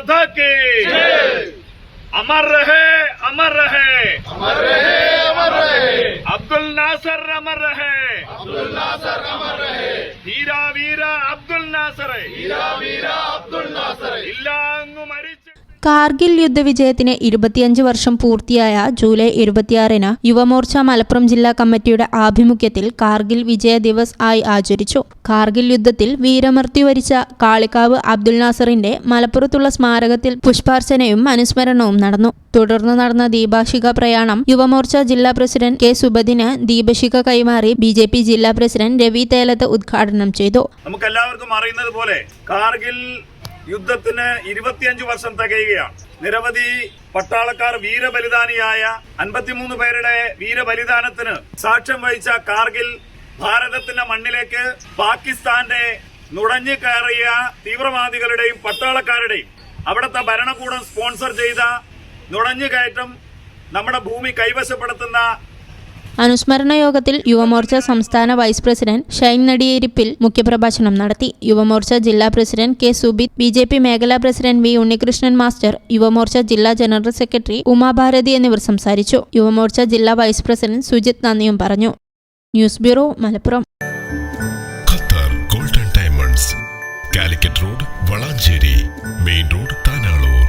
माता की अमर रहे अमर रहे अमर रहे अमर रहे अब्दुल नासर अमर रहे अब्दुल नासर अमर रहे वीरा वीरा अब्दुल नासर वीरा वीरा अब्दुल नासर इल्ला അങ്ങു മരിച്ചു. കാർഗിൽ യുദ്ധവിജയത്തിന് 25 വർഷം പൂർത്തിയായ ജൂലൈ 26-ന് യുവമോർച്ച മലപ്പുറം ജില്ലാ കമ്മിറ്റിയുടെ ആഭിമുഖ്യത്തിൽ കാർഗിൽ വിജയ ദിവസ് ആയി ആചരിച്ചു. കാർഗിൽ യുദ്ധത്തിൽ വീരമൃത്യു വരിച്ച കാളികാവ് അബ്ദുൽ നാസറിന്റെ മലപ്പുറത്തുള്ള സ്മാരകത്തിൽ പുഷ്പാർച്ചനയും അനുസ്മരണവും നടന്നു. തുടർന്ന് നടന്ന ദീപാശിഖ പ്രയാണം യുവമോർച്ച ജില്ലാ പ്രസിഡന്റ് കെ സുബദിന് ദീപശിഖ കൈമാറി BJP ജില്ലാ പ്രസിഡന്റ് രവി തേലത്ത് ഉദ്ഘാടനം ചെയ്തു. നമുക്കെല്ലാവർക്കും അറിയുന്നത് പോലെ കാർഗിൽ യുദ്ധത്തിന് 25 വർഷം തികയുകയാണ്. നിരവധി പട്ടാളക്കാർ വീരബലിദാനിയായ 53 പേരുടെ വീരബലിദാനത്തിന് സാക്ഷ്യം വഹിച്ച കാർഗിൽ ഭാരതത്തിന്റെ മണ്ണിലേക്ക് പാകിസ്ഥാന്റെ നുഴഞ്ഞു കയറിയ തീവ്രവാദികളുടെയും പട്ടാളക്കാരുടെയും അവിടുത്തെ ഭരണകൂടം സ്പോൺസർ ചെയ്ത നുഴഞ്ഞുകയറ്റം നമ്മുടെ ഭൂമി കൈവശപ്പെടുത്തുന്ന അനുസ്മരണ യോഗത്തിൽ യുവമോർച്ച സംസ്ഥാന വൈസ് പ്രസിഡന്റ് ഷൈൻ നടിയേരിപ്പിൽ മുഖ്യപ്രഭാഷണം നടത്തി. യുവമോർച്ച ജില്ലാ പ്രസിഡന്റ് കെ സുബിത്, BJP മേഖലാ president V Unnikrishnan master, Yuvamorcha ജില്ലാ ജനറൽ സെക്രട്ടറി ഉമാഭാരതി എന്നിവർ സംസാരിച്ചു. യുവമോർച്ച ജില്ലാ വൈസ് പ്രസിഡന്റ് സുജിത് നന്ദിയും പറഞ്ഞു. News bureau, Malappuram. Qatar golden diamonds, Calicut road, Valanchery main road, Tanalur.